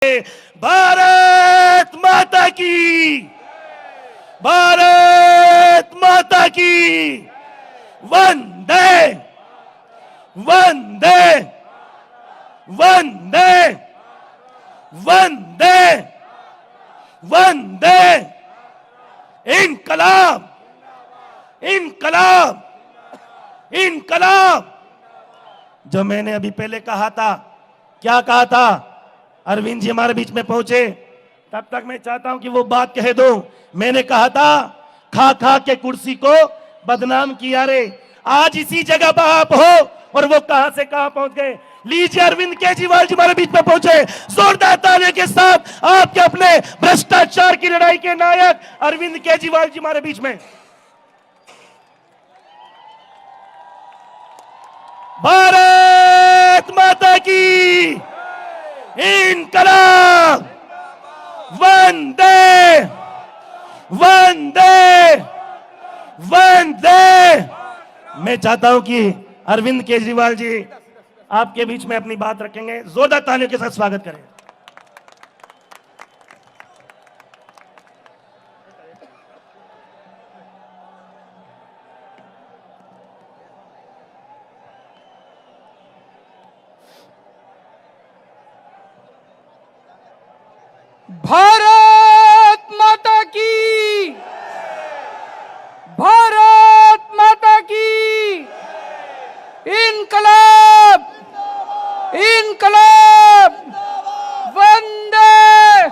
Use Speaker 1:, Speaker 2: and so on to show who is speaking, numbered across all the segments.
Speaker 1: भारत माता की, भारत माता की, वंदे वंदे वंदे वंदे वंदे, इनकलाब इनकलाब इनकलाब। जो मैंने अभी पहले कहा था, क्या कहा था? अरविंद जी हमारे बीच में पहुंचे, तब तक मैं चाहता हूं कि वो बात कह दो। मैंने कहा था खा खा के कुर्सी को बदनाम किया रे। आज इसी जगह पर आप हो और वो कहां से कहां पहुंच गए। लीजिए, अरविंद केजरीवाल जी हमारे बीच में पहुंचे। जोरदार तालियों के साथ आपके अपने भ्रष्टाचार की लड़ाई के नायक अरविंद केजरीवाल जी हमारे बीच में। भारत माता की, इनकलाब, वंदे वंदे वंदे। मैं चाहता हूं कि अरविंद केजरीवाल जी आपके बीच में अपनी बात रखेंगे। जोरदार तालियों के साथ स्वागत करें।
Speaker 2: भारत माता की, भारत माता की, इनकलाब इनकलाब, वंदे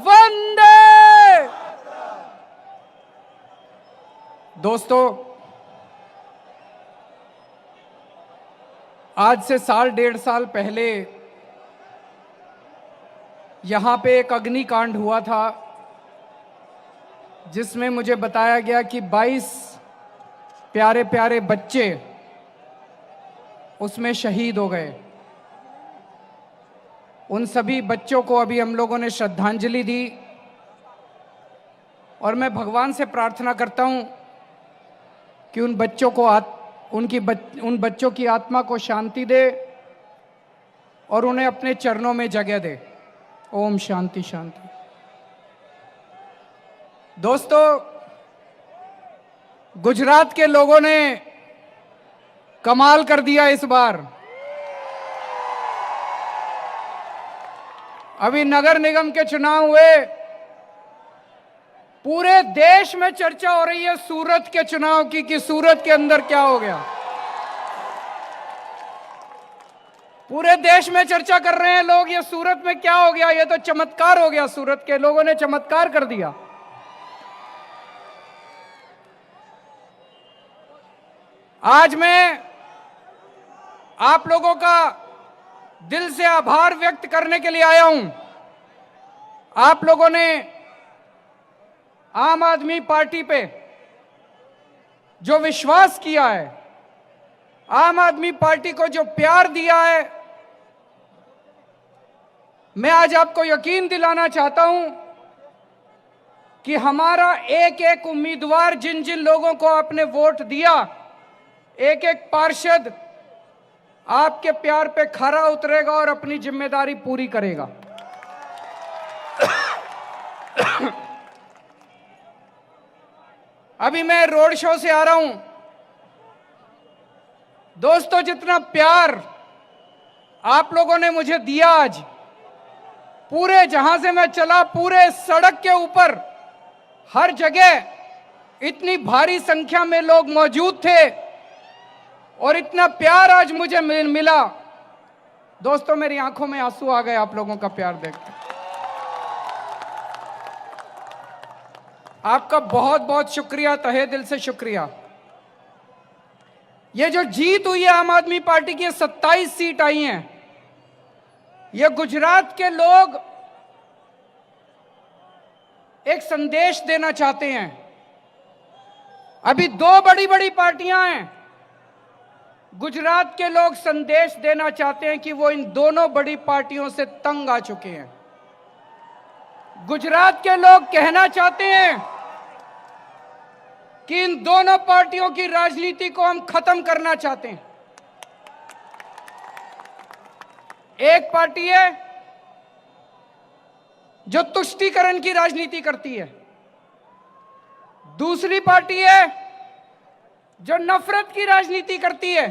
Speaker 2: वंदे। दोस्तों, आज से साल डेढ़ साल पहले यहाँ पे एक अग्निकांड हुआ था, जिसमें मुझे बताया गया कि 22 प्यारे प्यारे बच्चे उसमें शहीद हो गए। उन सभी बच्चों को अभी हम लोगों ने श्रद्धांजलि दी और मैं भगवान से प्रार्थना करता हूँ कि उन बच्चों को उन बच्चों की आत्मा को शांति दे और उन्हें अपने चरणों में जगह दे। ओम शांति शांति। दोस्तों, गुजरात के लोगों ने कमाल कर दिया इस बार। अभी नगर निगम के चुनाव हुए, पूरे देश में चर्चा हो रही है सूरत के चुनाव की कि सूरत के अंदर क्या हो गया। पूरे देश में चर्चा कर रहे हैं लोग, ये सूरत में क्या हो गया, ये तो चमत्कार हो गया। सूरत के लोगों ने चमत्कार कर दिया। आज मैं आप लोगों का दिल से आभार व्यक्त करने के लिए आया हूं। आप लोगों ने आम आदमी पार्टी पे जो विश्वास किया है, आम आदमी पार्टी को जो प्यार दिया है, मैं आज आपको यकीन दिलाना चाहता हूं कि हमारा एक एक उम्मीदवार, जिन जिन लोगों को आपने वोट दिया, एक एक पार्षद आपके प्यार पे खरा उतरेगा और अपनी जिम्मेदारी पूरी करेगा। अभी मैं रोड शो से आ रहा हूं। दोस्तों, जितना प्यार आप लोगों ने मुझे दिया आज, पूरे जहां से मैं चला, पूरे सड़क के ऊपर हर जगह इतनी भारी संख्या में लोग मौजूद थे और इतना प्यार आज मुझे मिला। दोस्तों, मेरी आंखों में आंसू आ गए आप लोगों का प्यार देखकर। आपका बहुत बहुत शुक्रिया, तहे दिल से शुक्रिया। ये जो जीत हुई है आम आदमी पार्टी की, 27 सीट आई हैं, ये गुजरात के लोग एक संदेश देना चाहते हैं। अभी दो बड़ी बड़ी पार्टियां हैं, गुजरात के लोग संदेश देना चाहते हैं कि वो इन दोनों बड़ी पार्टियों से तंग आ चुके हैं। गुजरात के लोग कहना चाहते हैं कि इन दोनों पार्टियों की राजनीति को हम खत्म करना चाहते हैं। एक पार्टी है जो तुष्टीकरण की राजनीति करती है, दूसरी पार्टी है जो नफरत की राजनीति करती है।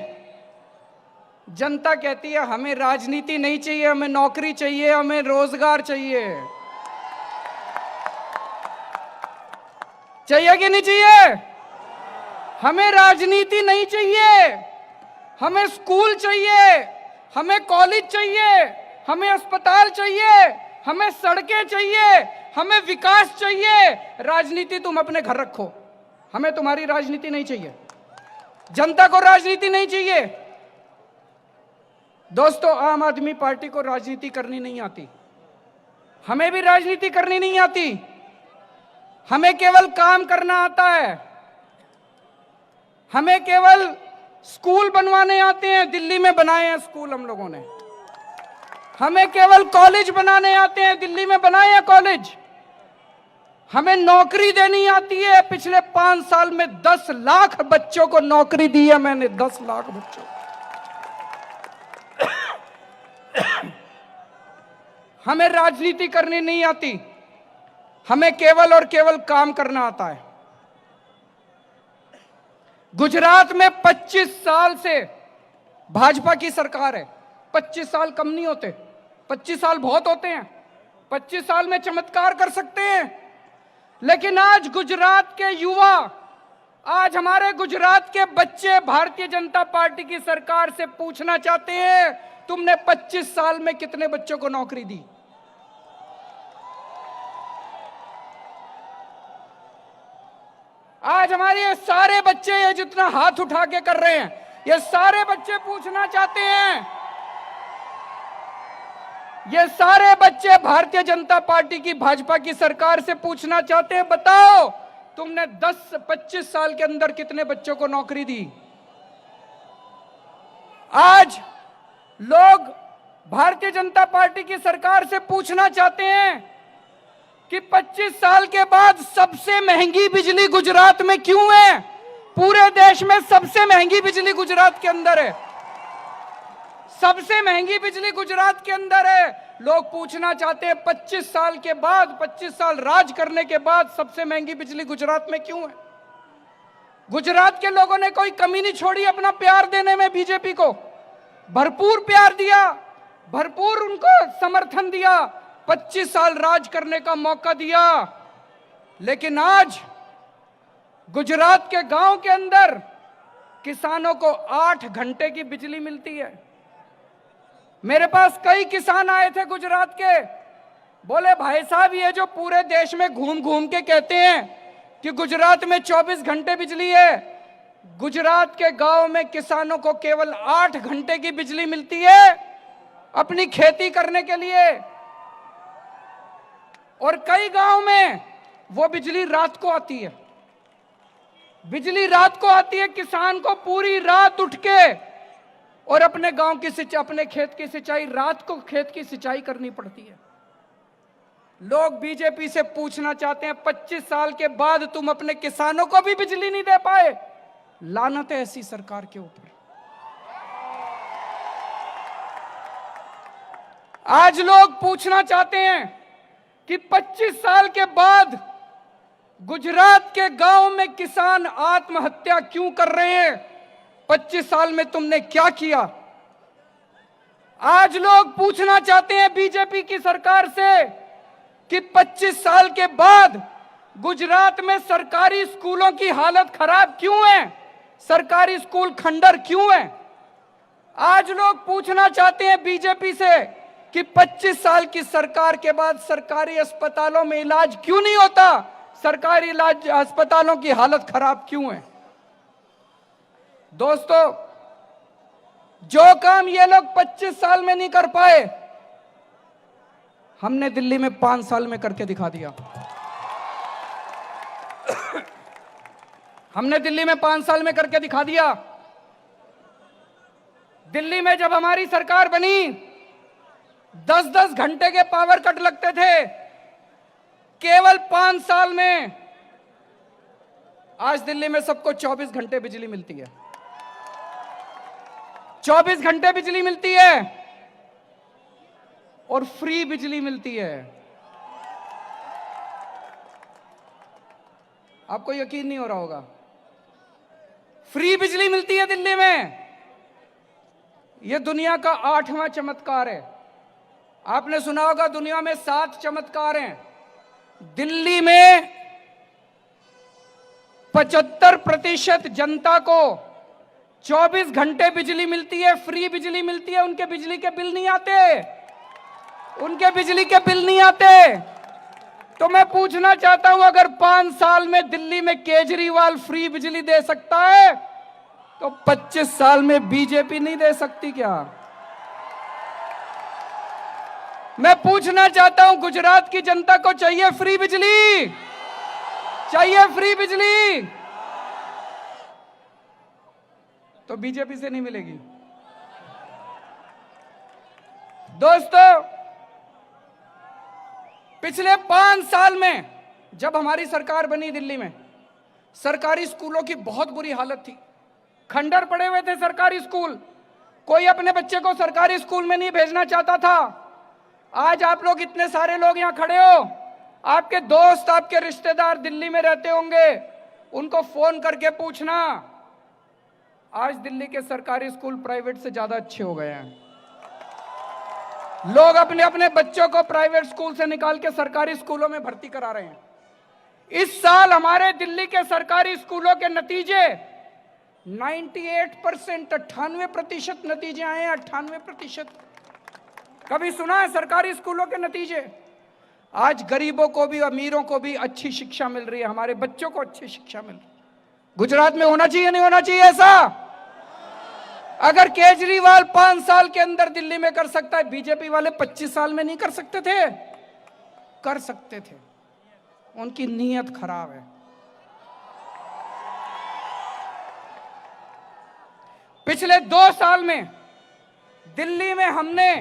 Speaker 2: जनता कहती है हमें राजनीति नहीं चाहिए, हमें नौकरी चाहिए, हमें रोजगार चाहिए। चाहिए कि नहीं चाहिए? हमें राजनीति नहीं चाहिए, हमें स्कूल चाहिए, हमें कॉलेज चाहिए, हमें अस्पताल चाहिए, हमें सड़कें चाहिए, हमें विकास चाहिए। राजनीति तुम अपने घर रखो, हमें तुम्हारी राजनीति नहीं चाहिए। जनता को राजनीति नहीं चाहिए। दोस्तों, आम आदमी पार्टी को राजनीति करनी नहीं आती, हमें भी राजनीति करनी नहीं आती। हमें केवल काम करना आता है, हमें केवल स्कूल बनवाने आते हैं। दिल्ली में बनाए हैं स्कूल हम लोगों ने। हमें केवल कॉलेज बनाने आते हैं, दिल्ली में बनाए हैं कॉलेज। हमें नौकरी देनी आती है। पिछले 5 साल में 10 लाख बच्चों को नौकरी दी है मैंने, 10 लाख बच्चों। हमें राजनीति करनी नहीं आती, हमें केवल और केवल काम करना आता है। गुजरात में 25 साल से भाजपा की सरकार है। 25 साल कम नहीं होते, 25 साल बहुत होते हैं। 25 साल में चमत्कार कर सकते हैं। लेकिन आज गुजरात के युवा, आज हमारे गुजरात के बच्चे भारतीय जनता पार्टी की सरकार से पूछना चाहते हैं, तुमने 25 साल में कितने बच्चों को नौकरी दी? आज हमारे ये सारे बच्चे, ये जितना हाथ उठा के कर रहे हैं, ये सारे बच्चे पूछना चाहते हैं, ये सारे बच्चे भारतीय जनता पार्टी की, भाजपा की सरकार से पूछना चाहते हैं, बताओ तुमने 10-25 साल के अंदर कितने बच्चों को नौकरी दी? आज लोग भारतीय जनता पार्टी की सरकार से पूछना चाहते हैं कि 25 साल के बाद सबसे महंगी बिजली गुजरात में क्यों है? पूरे देश में सबसे महंगी बिजली गुजरात के अंदर है, सबसे महंगी बिजली गुजरात के अंदर है। लोग पूछना चाहते हैं 25 साल के बाद, 25 साल राज करने के बाद सबसे महंगी बिजली गुजरात में क्यों है? गुजरात के लोगों ने कोई कमी नहीं छोड़ी अपना प्यार देने में, बीजेपी को भरपूर प्यार दिया, भरपूर उनको समर्थन दिया, 25 साल राज करने का मौका दिया। लेकिन आज गुजरात के गांव के अंदर किसानों को 8 घंटे की बिजली मिलती है। मेरे पास कई किसान आए थे गुजरात के, बोले भाई साहब ये जो पूरे देश में घूम घूम के कहते हैं कि गुजरात में 24 घंटे बिजली है, गुजरात के गांव में किसानों को केवल 8 घंटे की बिजली मिलती है अपनी खेती करने के लिए। और कई गांव में वो बिजली रात को आती है, बिजली रात को आती है। किसान को पूरी रात उठ के और अपने गांव की अपने खेत की सिंचाई, रात को खेत की सिंचाई करनी पड़ती है। लोग बीजेपी से पूछना चाहते हैं 25 साल के बाद तुम अपने किसानों को भी बिजली नहीं दे पाए। लानत है ऐसी सरकार के ऊपर। आज लोग पूछना चाहते हैं कि 25 साल के बाद गुजरात के गांव में किसान आत्महत्या क्यों कर रहे हैं? 25 साल में तुमने क्या किया? आज लोग पूछना चाहते हैं बीजेपी की सरकार से कि 25 साल के बाद गुजरात में सरकारी स्कूलों की हालत खराब क्यों है? सरकारी स्कूल खंडर क्यों है? आज लोग पूछना चाहते हैं बीजेपी से कि 25 साल की सरकार के बाद सरकारी अस्पतालों में इलाज क्यों नहीं होता? सरकारी इलाज अस्पतालों की हालत खराब क्यों है? दोस्तों, जो काम ये लोग 25 साल में नहीं कर पाए, हमने दिल्ली में 5 साल में करके दिखा दिया। हमने दिल्ली में 5 साल में करके दिखा दिया। दिल्ली में जब हमारी सरकार बनी, 10-10 घंटे के पावर कट लगते थे। केवल 5 साल में आज दिल्ली में सबको 24 घंटे बिजली मिलती है। 24 घंटे बिजली मिलती है और फ्री बिजली मिलती है। आपको यकीन नहीं हो रहा होगा, फ्री बिजली मिलती है दिल्ली में। यह दुनिया का 8वां चमत्कार है। आपने सुना होगा दुनिया में 7 चमत्कार हैं। दिल्ली में 75% जनता को 24 घंटे बिजली मिलती है, फ्री बिजली मिलती है। उनके बिजली के बिल नहीं आते, उनके बिजली के बिल नहीं आते। तो मैं पूछना चाहता हूं, अगर 5 साल में दिल्ली में केजरीवाल फ्री बिजली दे सकता है तो 25 साल में बीजेपी नहीं दे सकती क्या? मैं पूछना चाहता हूं, गुजरात की जनता को चाहिए फ्री बिजली, चाहिए फ्री बिजली, तो बीजेपी से नहीं मिलेगी। दोस्तों, पिछले 5 साल में जब हमारी सरकार बनी दिल्ली में, सरकारी स्कूलों की बहुत बुरी हालत थी। खंडर पड़े हुए थे सरकारी स्कूल, कोई अपने बच्चे को सरकारी स्कूल में नहीं भेजना चाहता था। आज आप लोग इतने सारे लोग यहां खड़े हो, आपके दोस्त, आपके रिश्तेदार दिल्ली में रहते होंगे, उनको फोन करके पूछना, आज दिल्ली के सरकारी स्कूल प्राइवेट से ज्यादा अच्छे हो गए हैं। लोग अपने अपने बच्चों को प्राइवेट स्कूल से निकाल के सरकारी स्कूलों में भर्ती करा रहे हैं। इस साल हमारे दिल्ली के सरकारी स्कूलों के नतीजे 98%, 98% नतीजे आए हैं। 98%। कभी सुना है सरकारी स्कूलों के नतीजे? आज गरीबों को भी, अमीरों को भी अच्छी शिक्षा मिल रही है, हमारे बच्चों को अच्छी शिक्षा मिल रही है। गुजरात में होना चाहिए, नहीं होना चाहिए ऐसा? अगर केजरीवाल 5 साल के अंदर दिल्ली में कर सकता है, बीजेपी वाले 25 साल में नहीं कर सकते थे? कर सकते थे। उनकी नीयत खराब है। पिछले 2 साल में दिल्ली में हमने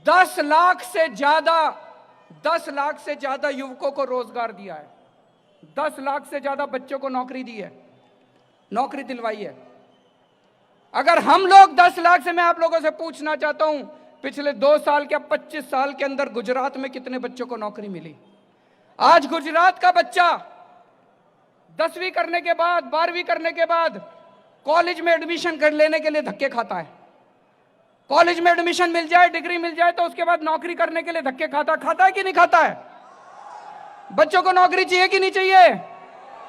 Speaker 2: 10 लाख से ज्यादा युवकों को रोजगार दिया है। 10 लाख से ज्यादा बच्चों को नौकरी दी है, नौकरी दिलवाई है। अगर हम लोग 10 लाख से, मैं आप लोगों से पूछना चाहता हूं, पिछले 2 साल के 25 साल के अंदर गुजरात में कितने बच्चों को नौकरी मिली? आज गुजरात का बच्चा 10वीं करने के बाद, 12वीं करने के बाद कॉलेज में एडमिशन कर लेने के लिए धक्के खाता है। कॉलेज में एडमिशन मिल जाए, डिग्री मिल जाए, तो उसके बाद नौकरी करने के लिए धक्के खाता है कि नहीं खाता है? बच्चों को नौकरी चाहिए कि नहीं चाहिए?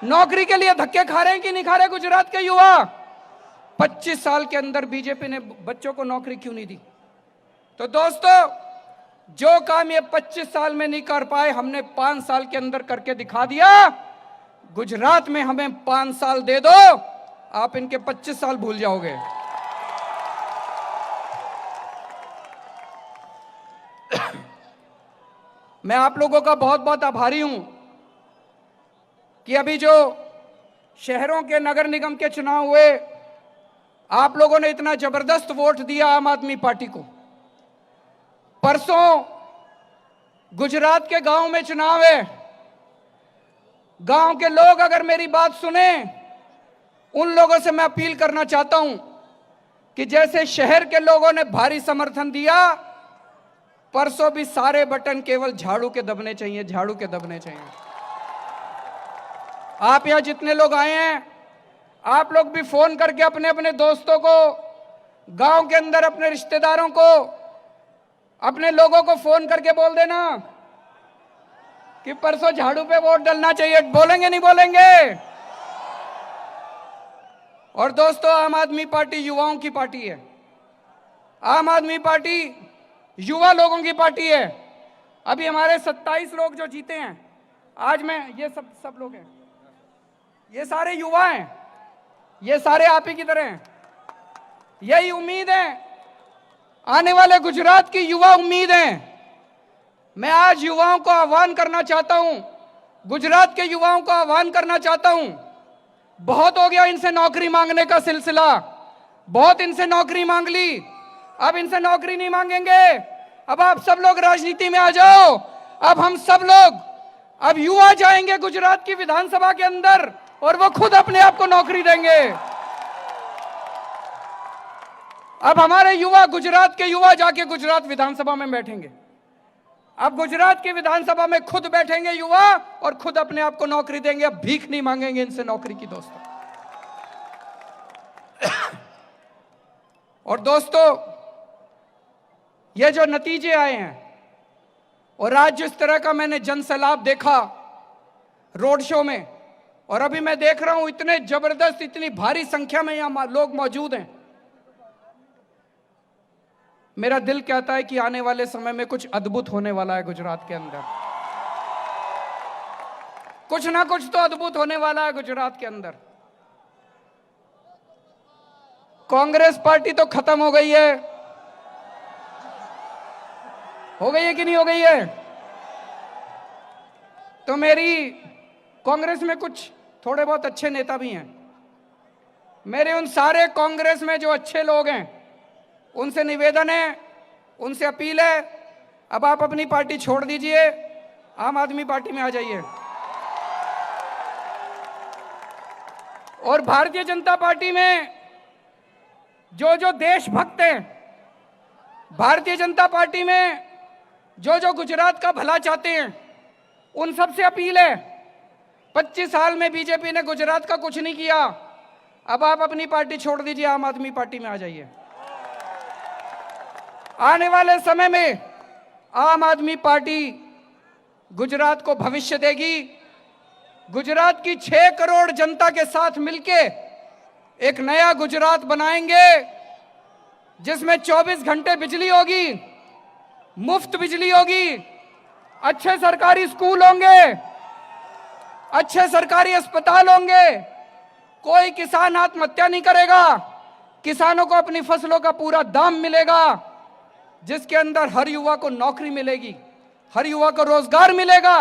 Speaker 2: नौकरी के लिए धक्के खा रहे हैं कि नहीं खा रहे गुजरात के युवा? 25 साल के अंदर बीजेपी ने बच्चों को नौकरी क्यों नहीं दी? तो दोस्तों, जो काम ये 25 साल में नहीं कर पाए, हमने 5 साल के अंदर करके दिखा दिया। गुजरात में हमें 5 साल दे दो, आप इनके 25 साल भूल जाओगे। मैं आप लोगों का बहुत बहुत आभारी हूं कि अभी जो शहरों के नगर निगम के चुनाव हुए, आप लोगों ने इतना जबरदस्त वोट दिया आम आदमी पार्टी को। परसों गुजरात के गांव में चुनाव है। गांव के लोग अगर मेरी बात सुने, उन लोगों से मैं अपील करना चाहता हूं कि जैसे शहर के लोगों ने भारी समर्थन दिया, परसों भी सारे बटन केवल झाड़ू के दबने चाहिए, झाड़ू के दबने चाहिए। आप यहां जितने लोग आए हैं, आप लोग भी फोन करके अपने अपने दोस्तों को, गांव के अंदर अपने रिश्तेदारों को, अपने लोगों को फोन करके बोल देना कि परसों झाड़ू पे वोट डालना चाहिए। बोलेंगे नहीं बोलेंगे? और दोस्तों, आम आदमी पार्टी युवाओं की पार्टी है। आम आदमी पार्टी युवा लोगों की पार्टी है। अभी हमारे 27 लोग जो जीते हैं, आज मैं, ये सब लोग हैं, ये सारे युवा हैं, ये सारे आप ही की तरह हैं। यही उम्मीद है, आने वाले गुजरात की युवा उम्मीद है। मैं आज युवाओं को आह्वान करना चाहता हूं, गुजरात के युवाओं को आह्वान करना चाहता हूं, बहुत हो गया इनसे नौकरी मांगने का सिलसिला, बहुत इनसे नौकरी मांग ली, अब इनसे नौकरी नहीं मांगेंगे। अब आप सब लोग राजनीति में आ जाओ। अब हम सब लोग, अब युवा जाएंगे गुजरात की विधानसभा के अंदर और वो खुद अपने आप को नौकरी देंगे। अब हमारे युवा, गुजरात के युवा जाके गुजरात विधानसभा में बैठेंगे। अब गुजरात की विधानसभा में खुद बैठेंगे युवा और खुद अपने आप को नौकरी देंगे। अब भीख नहीं मांगेंगे इनसे नौकरी की दोस्तों। और दोस्तों, ये जो नतीजे आए हैं और आज जिस तरह का मैंने जनसैलाब देखा रोड शो में, और अभी मैं देख रहा हूं इतने जबरदस्त, इतनी भारी संख्या में यहां लोग मौजूद हैं, मेरा दिल कहता है कि आने वाले समय में कुछ अद्भुत होने वाला है गुजरात के अंदर। कुछ ना कुछ तो अद्भुत होने वाला है गुजरात के अंदर। कांग्रेस पार्टी तो खत्म हो गई है कि नहीं हो गई है? तो मेरी कांग्रेस में कुछ थोड़े बहुत अच्छे नेता भी हैं। मेरे उन सारे कांग्रेस में जो अच्छे लोग हैं उनसे निवेदन है, उनसे अपील है, अब आप अपनी पार्टी छोड़ दीजिए, आम आदमी पार्टी में आ जाइए। और भारतीय जनता पार्टी में जो देशभक्त हैं, भारतीय जनता पार्टी में जो गुजरात का भला चाहते हैं, उन सबसे अपील है, 25 साल में बीजेपी ने गुजरात का कुछ नहीं किया, अब आप अपनी पार्टी छोड़ दीजिए, आम आदमी पार्टी में आ जाइए। आने वाले समय में आम आदमी पार्टी गुजरात को भविष्य देगी। गुजरात की 6 करोड़ जनता के साथ मिलके एक नया गुजरात बनाएंगे जिसमें 24 घंटे बिजली होगी, मुफ्त बिजली होगी, अच्छे सरकारी स्कूल होंगे, अच्छे सरकारी अस्पताल होंगे, कोई किसान आत्महत्या नहीं करेगा, किसानों को अपनी फसलों का पूरा दाम मिलेगा, जिसके अंदर हर युवा को नौकरी मिलेगी, हर युवा को रोजगार मिलेगा।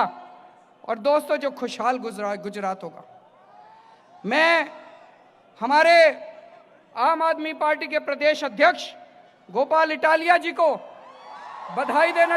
Speaker 2: और दोस्तों, जो खुशहाल गुजरात होगा। मैं हमारे आम आदमी पार्टी के प्रदेश अध्यक्ष गोपाल इटालिया जी को बधाई देना